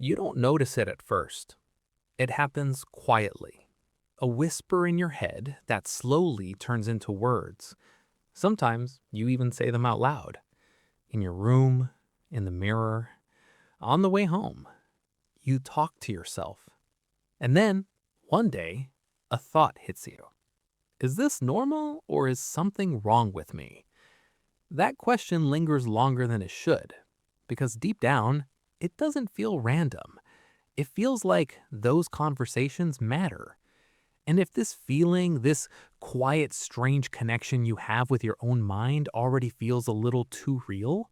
You don't notice it at first. It happens quietly. A whisper in your head that slowly turns into words. Sometimes you even say them out loud. In your room, in the mirror, on the way home. You talk to yourself. And then, one day, a thought hits you. Is this normal or is something wrong with me? That question lingers longer than it should, because deep down, it doesn't feel random. It feels like those conversations matter. And if this feeling, this quiet, strange connection you have with your own mind already feels a little too real,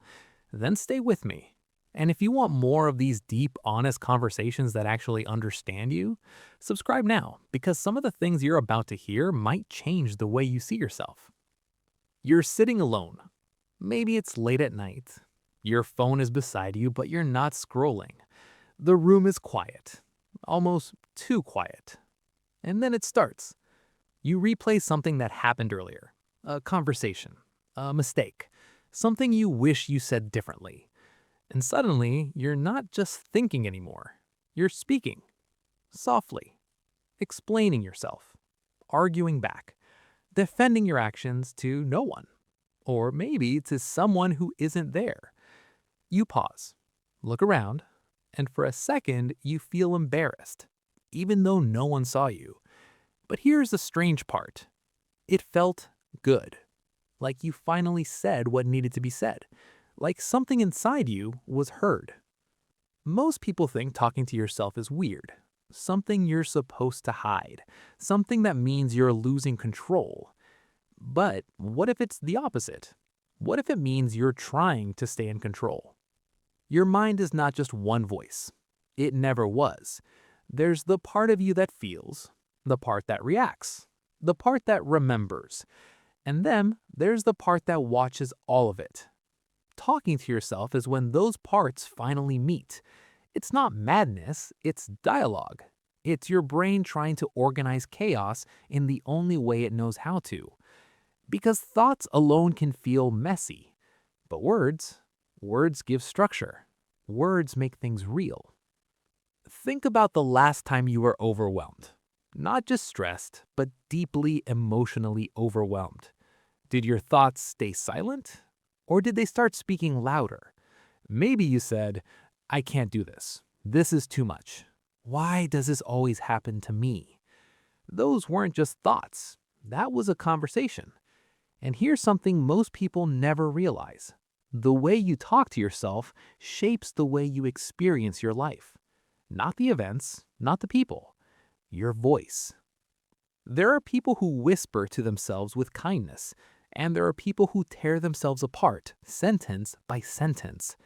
then stay with me. And if you want more of these deep, honest conversations that actually understand you, subscribe now, because some of the things you're about to hear might change the way you see yourself. You're sitting alone. Maybe it's late at night. Your phone is beside you, but you're not scrolling. The room is quiet, almost too quiet. And then it starts. You replay something that happened earlier, a conversation, a mistake, something you wish you said differently. And suddenly, you're not just thinking anymore. You're speaking, softly, explaining yourself, arguing back, defending your actions to no one, or maybe to someone who isn't there. You pause, look around, and for a second, you feel embarrassed, even though no one saw you. But here's the strange part. It felt good, like you finally said what needed to be said, like something inside you was heard. Most people think talking to yourself is weird, something you're supposed to hide, something that means you're losing control. But what if it's the opposite? What if it means you're trying to stay in control? Your mind is not just one voice. It never was. There's the part of you that feels, the part that reacts, the part that remembers, and then there's the part that watches all of it. Talking to yourself is when those parts finally meet. It's not madness, it's dialogue. It's your brain trying to organize chaos in the only way it knows how to. Because thoughts alone can feel messy. But words give structure. Words make things real. Think about the last time you were overwhelmed. Not just stressed, but deeply emotionally overwhelmed. Did your thoughts stay silent? Or did they start speaking louder? Maybe you said, I can't do this. This is too much. Why does this always happen to me? Those weren't just thoughts. That was a conversation. And here's something most people never realize. The way you talk to yourself shapes the way you experience your life. Not the events, not the people, your voice. There are people who whisper to themselves with kindness, and there are people who tear themselves apart, sentence by sentence.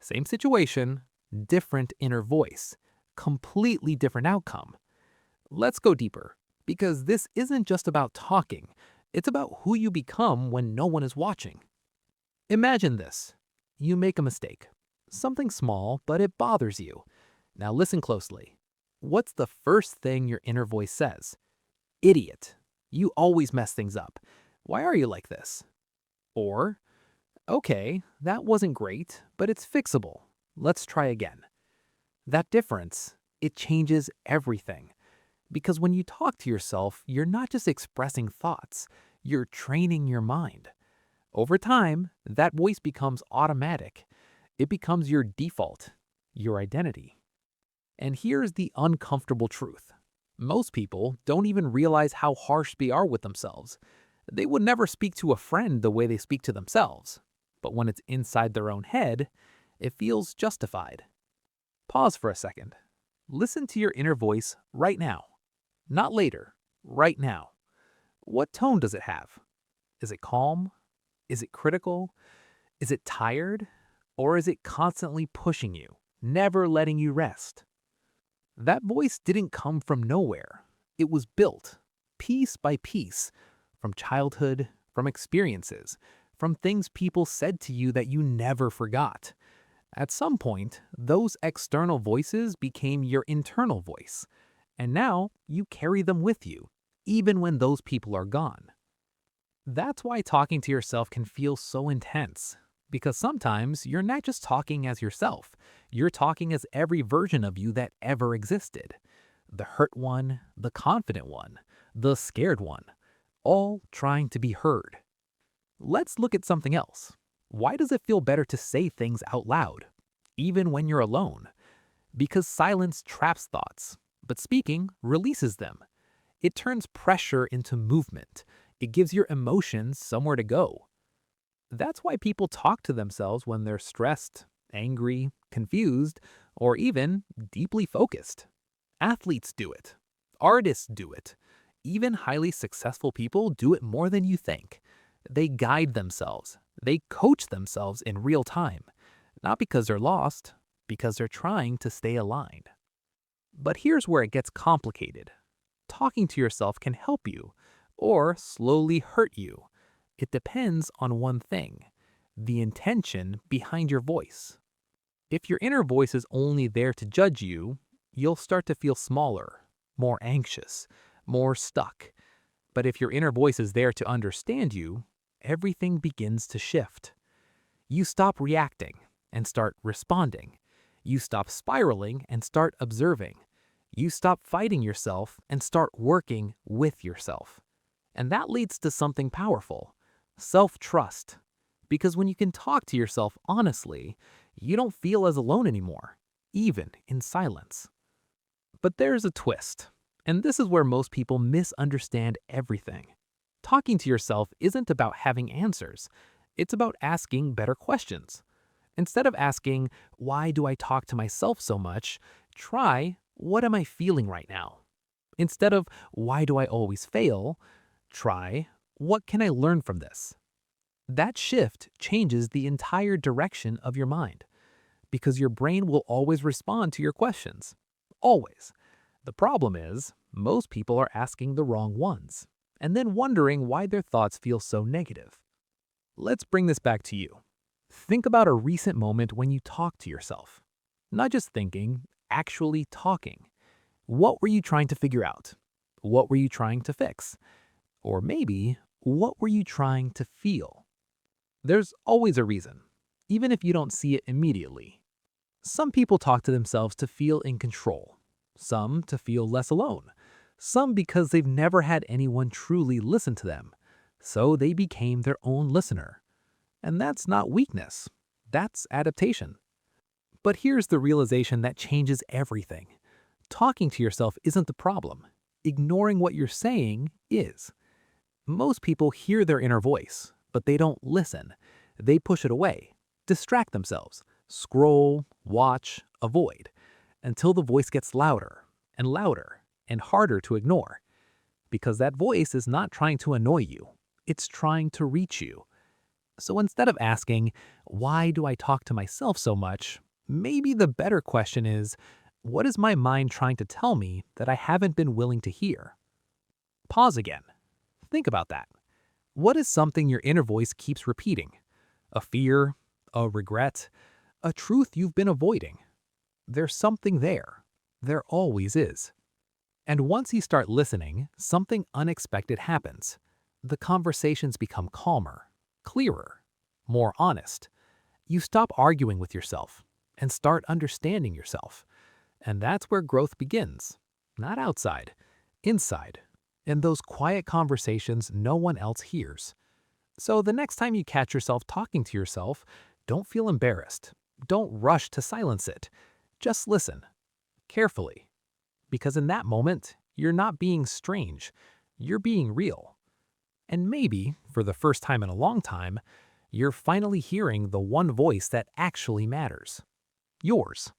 Same situation, different inner voice, completely different outcome. Let's go deeper, because this isn't just about talking, it's about who you become when no one is watching. Imagine this. You make a mistake. Something small, but it bothers you. Now listen closely. What's the first thing your inner voice says? Idiot. You always mess things up. Why are you like this? Or, okay, that wasn't great, but it's fixable. Let's try again. That difference, it changes everything. Because when you talk to yourself, you're not just expressing thoughts, you're training your mind. Over time, that voice becomes automatic. It becomes your default, your identity. And here's the uncomfortable truth. Most people don't even realize how harsh they are with themselves. They would never speak to a friend the way they speak to themselves. But when it's inside their own head, it feels justified. Pause for a second. Listen to your inner voice right now. Not later, right now. What tone does it have? Is it calm? Is it critical? Is it tired? Or is it constantly pushing you, never letting you rest? That voice didn't come from nowhere. It was built, piece by piece, from childhood, from experiences, from things people said to you that you never forgot. At some point, those external voices became your internal voice, and now you carry them with you, even when those people are gone. That's why talking to yourself can feel so intense. Because sometimes you're not just talking as yourself, you're talking as every version of you that ever existed. The hurt one, the confident one, the scared one, all trying to be heard. Let's look at something else. Why does it feel better to say things out loud, even when you're alone? Because silence traps thoughts, but speaking releases them. It turns pressure into movement. It gives your emotions somewhere to go. That's why people talk to themselves when they're stressed, angry, confused, or even deeply focused. Athletes do it. Artists do it. Even highly successful people do it more than you think. They guide themselves. They coach themselves in real time. Not because they're lost, because they're trying to stay aligned. But here's where it gets complicated. Talking to yourself can help you, or slowly hurt you. It depends on one thing: the intention behind your voice. If your inner voice is only there to judge you, you'll start to feel smaller, more anxious, more stuck. But if your inner voice is there to understand you, everything begins to shift. You stop reacting and start responding. You stop spiraling and start observing. You stop fighting yourself and start working with yourself. And that leads to something powerful: self-trust. Because when you can talk to yourself honestly, you don't feel as alone anymore, even in silence. But there's a twist, and this is where most people misunderstand everything. Talking to yourself isn't about having answers, it's about asking better questions. Instead of asking, "Why do I talk to myself so much?" try, "What am I feeling right now?" Instead of, "Why do I always fail?" try, "What can I learn from this?" That shift changes the entire direction of your mind, because your brain will always respond to your questions. Always. The problem is, most people are asking the wrong ones, and then wondering why their thoughts feel so negative. Let's bring this back to you. Think about a recent moment when you talked to yourself. Not just thinking, actually talking. What were you trying to figure out? What were you trying to fix? Or maybe, what were you trying to feel? There's always a reason, even if you don't see it immediately. Some people talk to themselves to feel in control, some to feel less alone, some because they've never had anyone truly listen to them, so they became their own listener. And that's not weakness, that's adaptation. But here's the realization that changes everything. Talking to yourself isn't the problem. Ignoring what you're saying is. Most people hear their inner voice, but they don't listen. They push it away, distract themselves, scroll, watch, avoid, until the voice gets louder and louder and harder to ignore. Because that voice is not trying to annoy you, it's trying to reach you. So instead of asking, "Why do I talk to myself so much?" maybe the better question is, "What is my mind trying to tell me that I haven't been willing to hear?" Pause again. Think about that. What is something your inner voice keeps repeating? A fear? A regret? A truth you've been avoiding? There's something there. There always is. And once you start listening, something unexpected happens. The conversations become calmer, clearer, more honest. You stop arguing with yourself and start understanding yourself. And that's where growth begins. Not outside, inside. In those quiet conversations no one else hears. So the next time you catch yourself talking to yourself, don't feel embarrassed. Don't rush to silence it. Just listen, carefully. Because in that moment, you're not being strange. You're being real. And maybe, for the first time in a long time, you're finally hearing the one voice that actually matters. Yours.